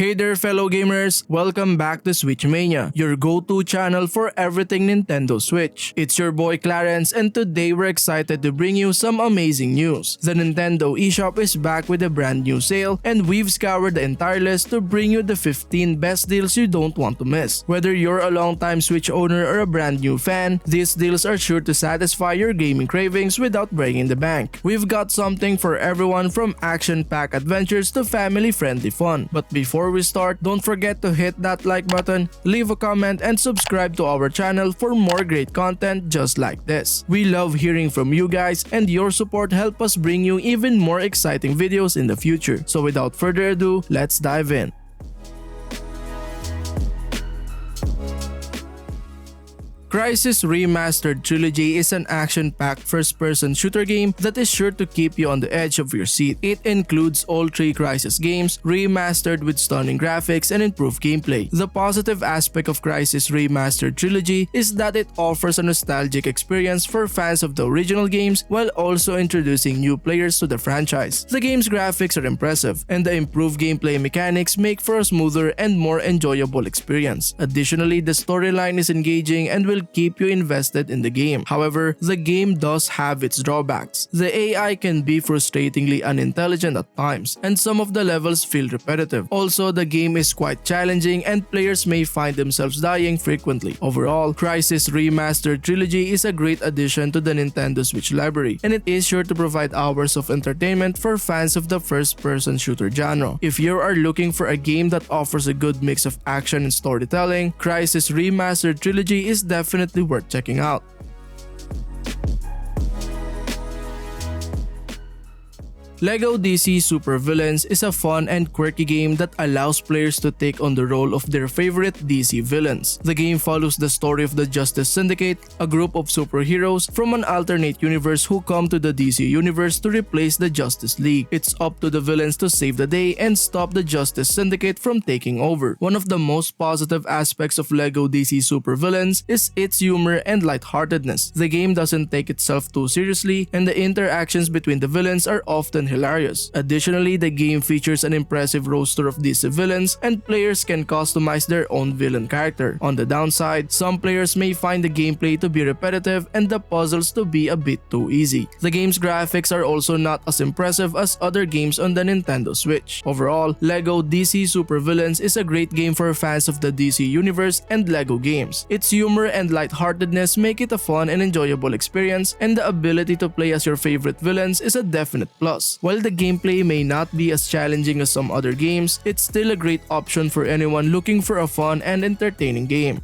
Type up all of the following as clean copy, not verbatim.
Hey there fellow gamers, welcome back to Switch Mania, your go-to channel for everything Nintendo Switch. It's your boy Clarence and today we're excited to bring you some amazing news. The Nintendo eShop is back with a brand new sale and we've scoured the entire list to bring you the 15 best deals you don't want to miss. Whether you're a long-time Switch owner or a brand new fan, these deals are sure to satisfy your gaming cravings without breaking the bank. We've got something for everyone from action-packed adventures to family-friendly fun. But before we start, don't forget to hit that like button, leave a comment, and subscribe to our channel for more great content just like this. We love hearing from you guys and your support help us bring you even more exciting videos in the future. So without further ado, let's dive in. Crysis Remastered Trilogy is an action-packed first-person shooter game that is sure to keep you on the edge of your seat. It includes all 3 Crysis games, remastered with stunning graphics and improved gameplay. The positive aspect of Crysis Remastered Trilogy is that it offers a nostalgic experience for fans of the original games while also introducing new players to the franchise. The game's graphics are impressive, and the improved gameplay mechanics make for a smoother and more enjoyable experience. Additionally, the storyline is engaging and will keep you invested in the game. However, the game does have its drawbacks. The AI can be frustratingly unintelligent at times, and some of the levels feel repetitive. Also, the game is quite challenging and players may find themselves dying frequently. Overall, Crysis Remastered Trilogy is a great addition to the Nintendo Switch library, and it is sure to provide hours of entertainment for fans of the first-person shooter genre. If you are looking for a game that offers a good mix of action and storytelling, Crysis Remastered Trilogy is definitely worth checking out. LEGO DC Super Villains is a fun and quirky game that allows players to take on the role of their favorite DC villains. The game follows the story of the Justice Syndicate, a group of superheroes from an alternate universe who come to the DC universe to replace the Justice League. It's up to the villains to save the day and stop the Justice Syndicate from taking over. One of the most positive aspects of LEGO DC Super Villains is its humor and lightheartedness. The game doesn't take itself too seriously, and the interactions between the villains are often hilarious. Additionally, the game features an impressive roster of DC villains and players can customize their own villain character. On the downside, some players may find the gameplay to be repetitive and the puzzles to be a bit too easy. The game's graphics are also not as impressive as other games on the Nintendo Switch. Overall, LEGO DC Super Villains is a great game for fans of the DC universe and LEGO games. Its humor and lightheartedness make it a fun and enjoyable experience, and the ability to play as your favorite villains is a definite plus. While the gameplay may not be as challenging as some other games, it's still a great option for anyone looking for a fun and entertaining game.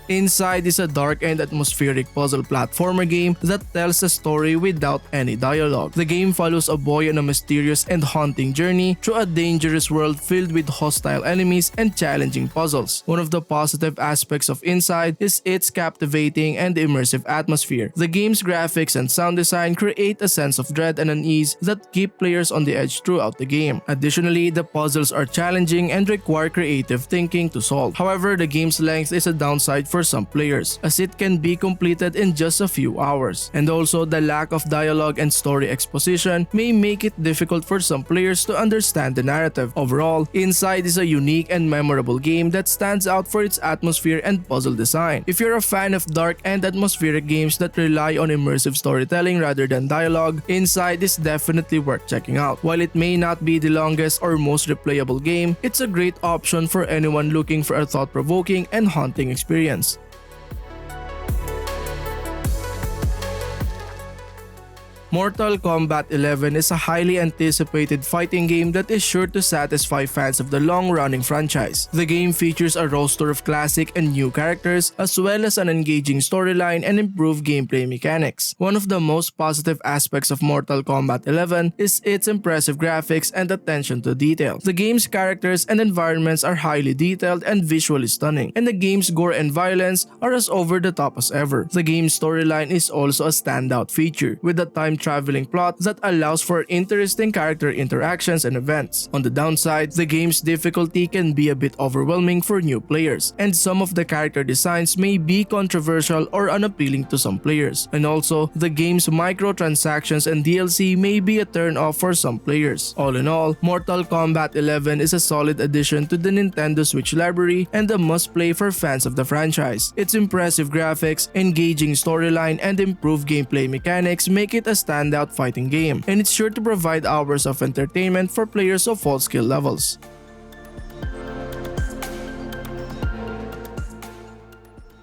Inside is a dark and atmospheric puzzle platformer game that tells a story without any dialogue. The game follows a boy on a mysterious and haunting journey through a dangerous world filled with hostile enemies and challenging puzzles. One of the positive aspects of Inside is its captivating and immersive atmosphere. The game's graphics and sound design create a sense of dread and unease that keep players on the edge throughout the game. Additionally, the puzzles are challenging and require creative thinking to solve. However, the game's length is a downside for some players, as it can be completed in just a few hours. And also, the lack of dialogue and story exposition may make it difficult for some players to understand the narrative. Overall, Inside is a unique and memorable game that stands out for its atmosphere and puzzle design. If you're a fan of dark and atmospheric games that rely on immersive storytelling rather than dialogue, Inside is definitely worth checking out. While it may not be the longest or most replayable game, it's a great option for anyone looking for a thought-provoking and haunting experience. Mortal Kombat 11 is a highly anticipated fighting game that is sure to satisfy fans of the long-running franchise. The game features a roster of classic and new characters, as well as an engaging storyline and improved gameplay mechanics. One of the most positive aspects of Mortal Kombat 11 is its impressive graphics and attention to detail. The game's characters and environments are highly detailed and visually stunning, and the game's gore and violence are as over the top as ever. The game's storyline is also a standout feature, with the time traveling plot that allows for interesting character interactions and events. On the downside, the game's difficulty can be a bit overwhelming for new players, and some of the character designs may be controversial or unappealing to some players. And also, the game's microtransactions and DLC may be a turn-off for some players. All in all, Mortal Kombat 11 is a solid addition to the Nintendo Switch library and a must-play for fans of the franchise. Its impressive graphics, engaging storyline, and improved gameplay mechanics make it a standout fighting game, and it's sure to provide hours of entertainment for players of all skill levels.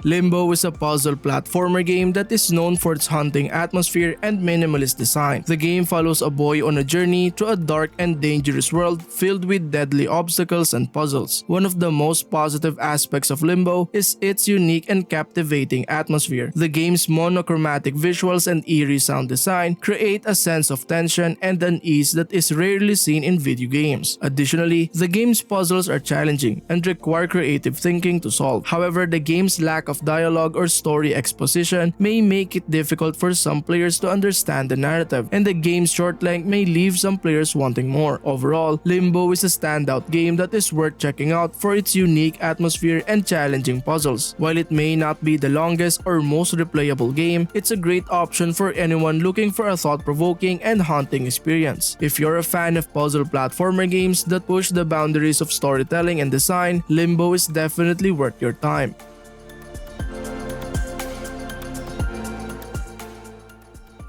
Limbo is a puzzle platformer game that is known for its haunting atmosphere and minimalist design. The game follows a boy on a journey through a dark and dangerous world filled with deadly obstacles and puzzles. One of the most positive aspects of Limbo is its unique and captivating atmosphere. The game's monochromatic visuals and eerie sound design create a sense of tension and unease that is rarely seen in video games. Additionally, the game's puzzles are challenging and require creative thinking to solve. However, the game's lack of dialogue or story exposition may make it difficult for some players to understand the narrative, and the game's short length may leave some players wanting more. Overall, Limbo is a standout game that is worth checking out for its unique atmosphere and challenging puzzles. While it may not be the longest or most replayable game, it's a great option for anyone looking for a thought-provoking and haunting experience. If you're a fan of puzzle platformer games that push the boundaries of storytelling and design, Limbo is definitely worth your time.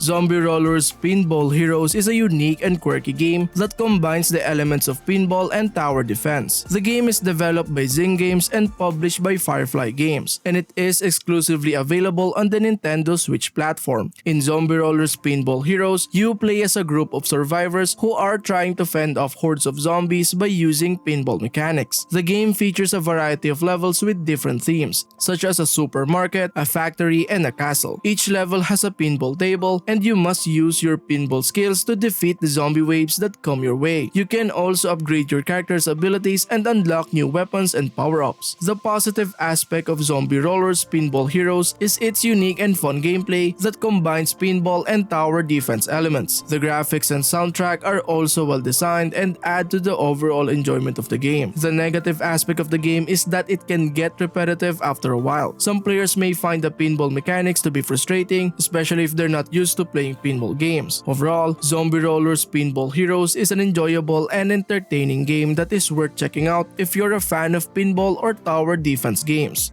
Zombie Rollerz Pinball Heroes is a unique and quirky game that combines the elements of pinball and tower defense. The game is developed by Zing Games and published by Firefly Games, and it is exclusively available on the Nintendo Switch platform. In Zombie Rollerz Pinball Heroes, you play as a group of survivors who are trying to fend off hordes of zombies by using pinball mechanics. The game features a variety of levels with different themes, such as a supermarket, a factory, and a castle. Each level has a pinball table, and you must use your pinball skills to defeat the zombie waves that come your way. You can also upgrade your character's abilities and unlock new weapons and power-ups. The positive aspect of Zombie Rollerz Pinball Heroes is its unique and fun gameplay that combines pinball and tower defense elements. The graphics and soundtrack are also well designed and add to the overall enjoyment of the game. The negative aspect of the game is that it can get repetitive after a while. Some players may find the pinball mechanics to be frustrating, especially if they're not used to playing pinball games. Overall, Zombie Rollerz Pinball Heroes is an enjoyable and entertaining game that is worth checking out if you're a fan of pinball or tower defense games.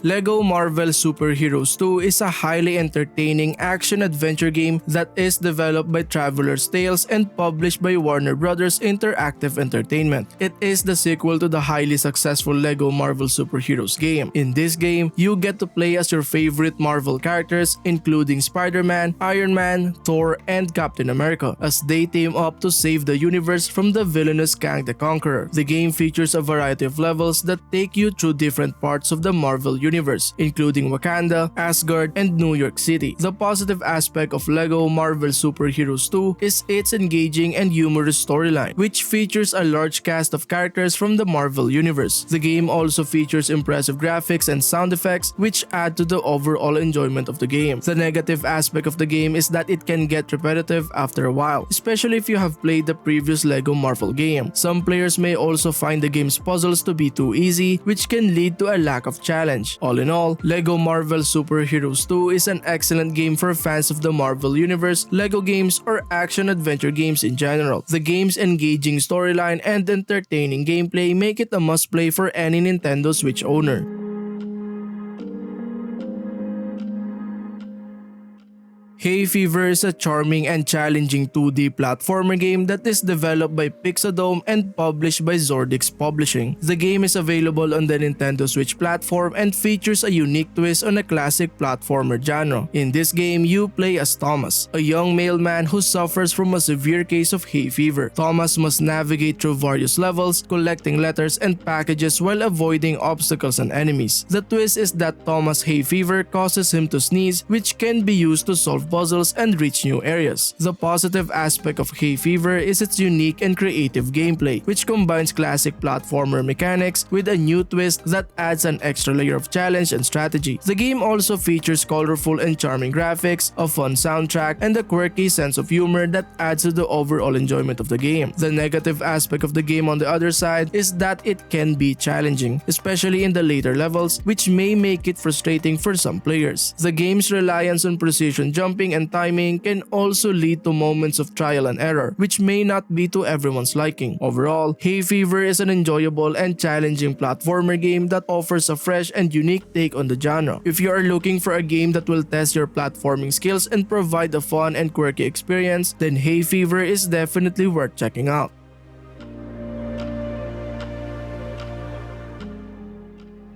LEGO Marvel Super Heroes 2 is a highly entertaining action-adventure game that is developed by Traveler's Tales and published by Warner Bros. Interactive Entertainment. It is the sequel to the highly successful LEGO Marvel Super Heroes game. In this game, you get to play as your favorite Marvel characters including Spider-Man, Iron Man, Thor, and Captain America as they team up to save the universe from the villainous Kang the Conqueror. The game features a variety of levels that take you through different parts of the Marvel universe, including Wakanda, Asgard, and New York City. The positive aspect of LEGO Marvel Super Heroes 2 is its engaging and humorous storyline, which features a large cast of characters from the Marvel universe. The game also features impressive graphics and sound effects, which add to the overall enjoyment of the game. The negative aspect of the game is that it can get repetitive after a while, especially if you have played the previous LEGO Marvel game. Some players may also find the game's puzzles to be too easy, which can lead to a lack of challenge. All in all, LEGO Marvel Super Heroes 2 is an excellent game for fans of the Marvel Universe, LEGO games, or action-adventure games in general. The game's engaging storyline and entertaining gameplay make it a must-play for any Nintendo Switch owner. Hayfever is a charming and challenging 2D platformer game that is developed by Pixodome and published by Zordix Publishing. The game is available on the Nintendo Switch platform and features a unique twist on a classic platformer genre. In this game, you play as Thomas, a young mailman who suffers from a severe case of hay fever. Thomas must navigate through various levels, collecting letters and packages while avoiding obstacles and enemies. The twist is that Thomas' hay fever causes him to sneeze, which can be used to solve puzzles and reach new areas. The positive aspect of Hayfever is its unique and creative gameplay, which combines classic platformer mechanics with a new twist that adds an extra layer of challenge and strategy. The game also features colorful and charming graphics, a fun soundtrack, and a quirky sense of humor that adds to the overall enjoyment of the game. The negative aspect of the game, on the other side, is that it can be challenging, especially in the later levels, which may make it frustrating for some players. The game's reliance on precision jumping and timing can also lead to moments of trial and error, which may not be to everyone's liking. Overall, Hayfever is an enjoyable and challenging platformer game that offers a fresh and unique take on the genre. If you are looking for a game that will test your platforming skills and provide a fun and quirky experience, then Hayfever is definitely worth checking out.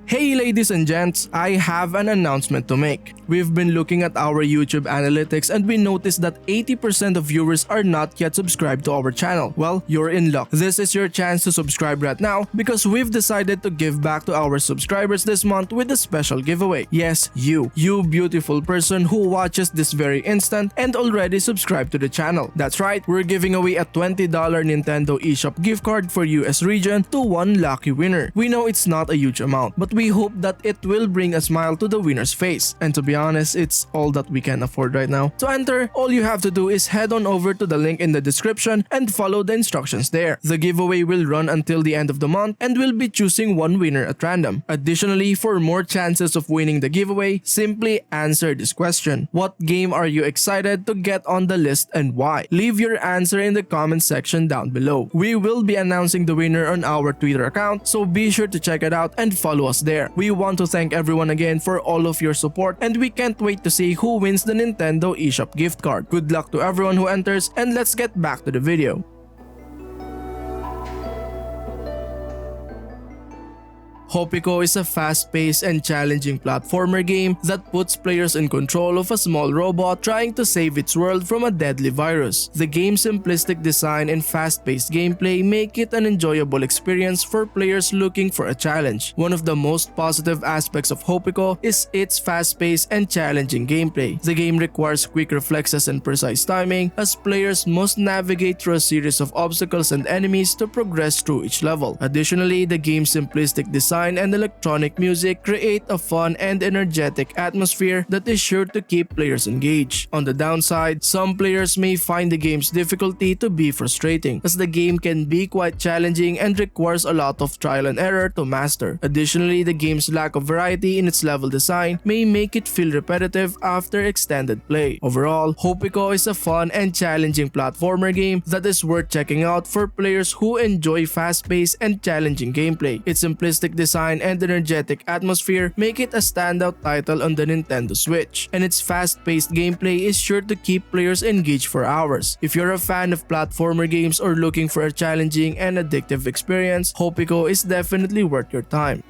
Hey ladies and gents, I have an announcement to make. We've been looking at our YouTube analytics and we noticed that 80% of viewers are not yet subscribed to our channel. Well, you're in luck. This is your chance to subscribe right now because we've decided to give back to our subscribers this month with a special giveaway. Yes, you beautiful person who watches this very instant and already subscribed to the channel. That's right, we're giving away a $20 Nintendo eShop gift card for US region to one lucky winner. We know it's not a huge amount, but we hope that it will bring a smile to the winner's face. And to be honest, it's all that we can afford right now. To enter, all you have to do is head on over to the link in the description and follow the instructions there. The giveaway will run until the end of the month and we'll be choosing one winner at random. Additionally, for more chances of winning the giveaway, simply answer this question. What game are you excited to get on the list and why? Leave your answer in the comment section down below. We will be announcing the winner on our Twitter account, so be sure to check it out and follow us there. We want to thank everyone again for all of your support and we can't wait to see who wins the Nintendo eShop gift card. Good luck to everyone who enters and let's get back to the video. HoPiKo is a fast-paced and challenging platformer game that puts players in control of a small robot trying to save its world from a deadly virus. The game's simplistic design and fast-paced gameplay make it an enjoyable experience for players looking for a challenge. One of the most positive aspects of HoPiKo is its fast-paced and challenging gameplay. The game requires quick reflexes and precise timing, as players must navigate through a series of obstacles and enemies to progress through each level. Additionally, the game's simplistic design and electronic music create a fun and energetic atmosphere that is sure to keep players engaged. On the downside, some players may find the game's difficulty to be frustrating, as the game can be quite challenging and requires a lot of trial and error to master. Additionally, the game's lack of variety in its level design may make it feel repetitive after extended play. Overall, HoPiKo is a fun and challenging platformer game that is worth checking out for players who enjoy fast-paced and challenging gameplay. Its simplistic design and energetic atmosphere make it a standout title on the Nintendo Switch, and its fast-paced gameplay is sure to keep players engaged for hours. If you're a fan of platformer games or looking for a challenging and addictive experience, HoPiKo is definitely worth your time.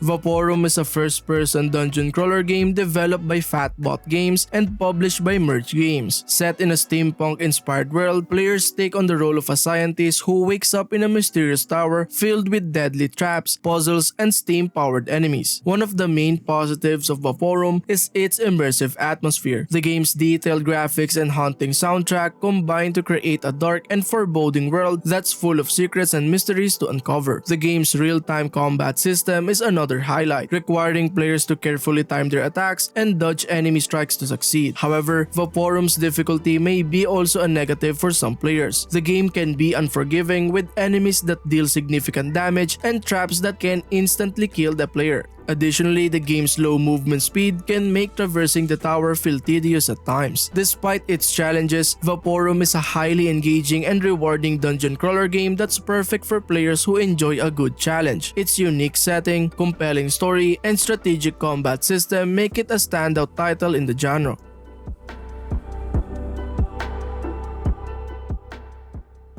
Vaporum is a first-person dungeon crawler game developed by Fatbot Games and published by Merge Games. Set in a steampunk-inspired world, players take on the role of a scientist who wakes up in a mysterious tower filled with deadly traps, puzzles, and steam-powered enemies. One of the main positives of Vaporum is its immersive atmosphere. The game's detailed graphics and haunting soundtrack combine to create a dark and foreboding world that's full of secrets and mysteries to uncover. The game's real-time combat system is another highlight, requiring players to carefully time their attacks and dodge enemy strikes to succeed. However, Vaporum's difficulty may be also a negative for some players. The game can be unforgiving with enemies that deal significant damage and traps that can instantly kill the player. Additionally, the game's low movement speed can make traversing the tower feel tedious at times. Despite its challenges, Vaporum is a highly engaging and rewarding dungeon crawler game that's perfect for players who enjoy a good challenge. Its unique setting, compelling story, and strategic combat system make it a standout title in the genre.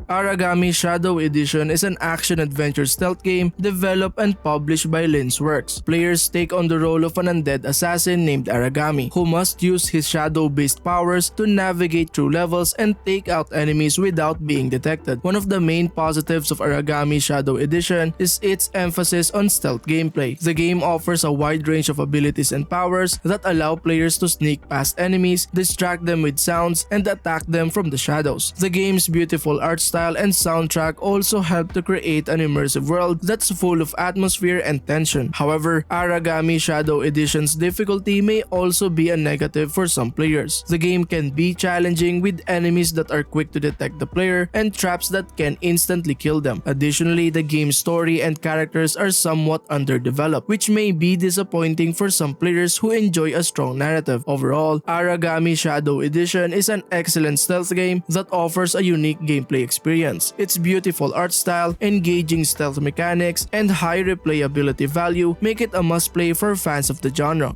Aragami Shadow Edition is an action-adventure stealth game developed and published by Works. Players take on the role of an undead assassin named Aragami, who must use his shadow-based powers to navigate through levels and take out enemies without being detected. One of the main positives of Aragami Shadow Edition is its emphasis on stealth gameplay. The game offers a wide range of abilities and powers that allow players to sneak past enemies, distract them with sounds, and attack them from the shadows. The game's beautiful art style and soundtrack also help to create an immersive world that's full of atmosphere and tension. However, Aragami Shadow Edition's difficulty may also be a negative for some players. The game can be challenging with enemies that are quick to detect the player and traps that can instantly kill them. Additionally, the game's story and characters are somewhat underdeveloped, which may be disappointing for some players who enjoy a strong narrative. Overall, Aragami Shadow Edition is an excellent stealth game that offers a unique gameplay experience. Its beautiful art style, engaging stealth mechanics, and high replayability value make it a must-play for fans of the genre.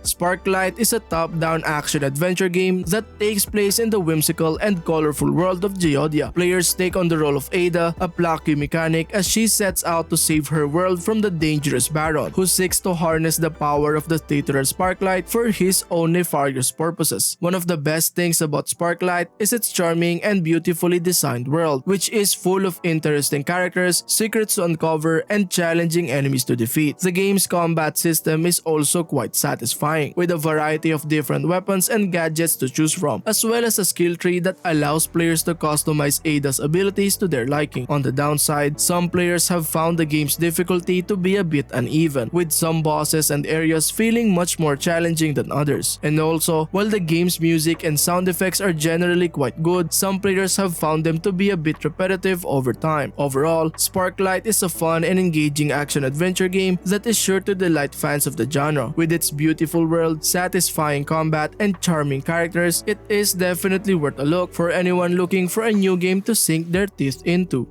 Sparklite is a top-down action-adventure game that takes place in the whimsical and colorful world of Geodia. Players take on the role of Ada, a plucky mechanic, as she sets out to save her world from the dangerous Baron, who seeks to harness the power of the titular Sparklite for his own nefarious purposes. One of the best things about Sparklite is its charming and beautifully designed world, which is full of interesting characters, secrets to uncover, and challenging enemies to defeat. The game's combat system is also quite satisfying, with a variety of different weapons and gadgets to choose from, as well as a skill tree that allows players to customize Ada's abilities to their liking. On the downside, some players have found the game's difficulty to be a bit uneven, with some bosses and areas feeling much more challenging than others. And also, while the game's music and sound effects are generally quite good, some players have found them to be a bit repetitive over time. Overall, Sparklite is a fun and engaging action-adventure game that is sure to delight fans of the genre. With its beautiful world, satisfying combat, and charming characters, it is definitely worth a look for anyone looking for a new game to sink their teeth into.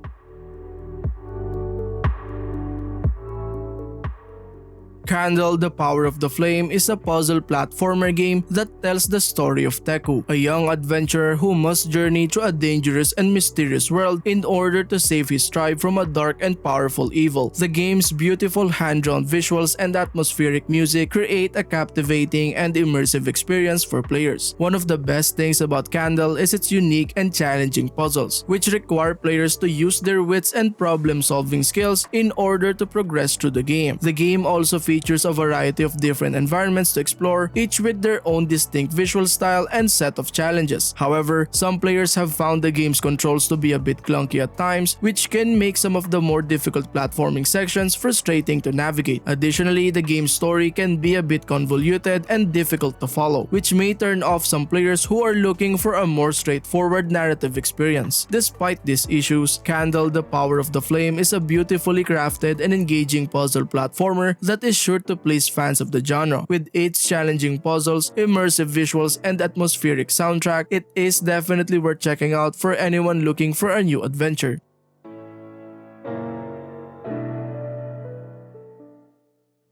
Candle: The Power of the Flame is a puzzle platformer game that tells the story of Teku, a young adventurer who must journey through a dangerous and mysterious world in order to save his tribe from a dark and powerful evil. The game's beautiful hand-drawn visuals and atmospheric music create a captivating and immersive experience for players. One of the best things about Candle is its unique and challenging puzzles, which require players to use their wits and problem-solving skills in order to progress through the game. The game also features a variety of different environments to explore, each with their own distinct visual style and set of challenges. However, some players have found the game's controls to be a bit clunky at times, which can make some of the more difficult platforming sections frustrating to navigate. Additionally, the game's story can be a bit convoluted and difficult to follow, which may turn off some players who are looking for a more straightforward narrative experience. Despite these issues, Candle: The Power of the Flame is a beautifully crafted and engaging puzzle platformer that is sure to please fans of the genre. With its challenging puzzles, immersive visuals, and atmospheric soundtrack, it is definitely worth checking out for anyone looking for a new adventure.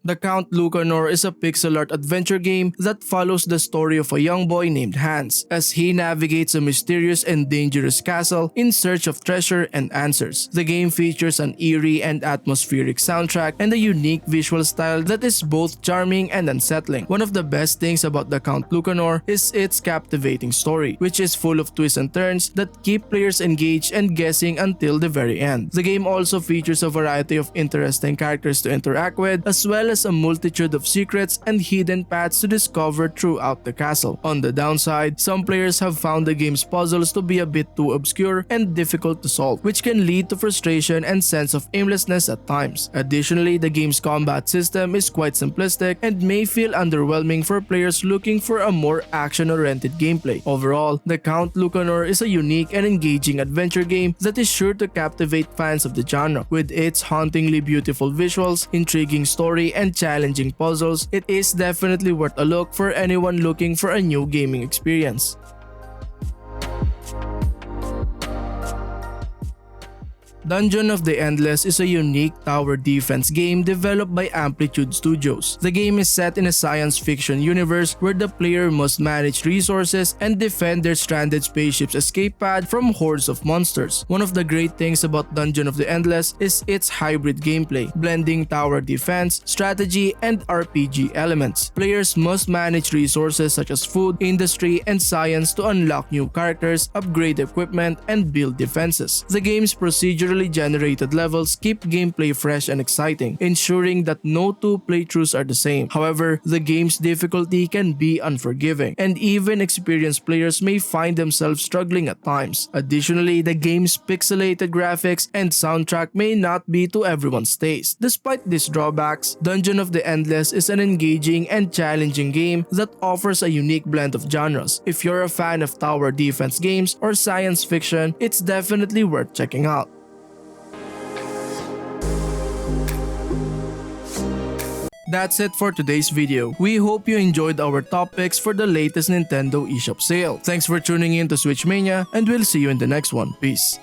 The Count Lucanor is a pixel art adventure game that follows the story of a young boy named Hans as he navigates a mysterious and dangerous castle in search of treasure and answers. The game features an eerie and atmospheric soundtrack and a unique visual style that is both charming and unsettling. One of the best things about the Count Lucanor is its captivating story, which is full of twists and turns that keep players engaged and guessing until the very end. The game also features a variety of interesting characters to interact with, as well as a multitude of secrets and hidden paths to discover throughout the castle. On the downside, some players have found the game's puzzles to be a bit too obscure and difficult to solve, which can lead to frustration and sense of aimlessness at times. Additionally, the game's combat system is quite simplistic and may feel underwhelming for players looking for a more action-oriented gameplay. Overall, the Count Lucanor is a unique and engaging adventure game that is sure to captivate fans of the genre. With its hauntingly beautiful visuals, intriguing story, and challenging puzzles, it is definitely worth a look for anyone looking for a new gaming experience. Dungeon of the Endless is a unique tower defense game developed by Amplitude Studios. The game is set in a science fiction universe where the player must manage resources and defend their stranded spaceship's escape pad from hordes of monsters. One of the great things about Dungeon of the Endless is its hybrid gameplay, blending tower defense, strategy, and RPG elements. Players must manage resources such as food, industry, and science to unlock new characters, upgrade equipment, and build defenses. The game's procedurally generated levels keep gameplay fresh and exciting, ensuring that no two playthroughs are the same. However, the game's difficulty can be unforgiving, and even experienced players may find themselves struggling at times. Additionally, the game's pixelated graphics and soundtrack may not be to everyone's taste. Despite these drawbacks, Dungeon of the Endless is an engaging and challenging game that offers a unique blend of genres. If you're a fan of tower defense games or science fiction, it's definitely worth checking out. That's it for today's video. We hope you enjoyed our top picks for the latest Nintendo eShop sale. Thanks for tuning in to Switch Mania, and we'll see you in the next one. Peace.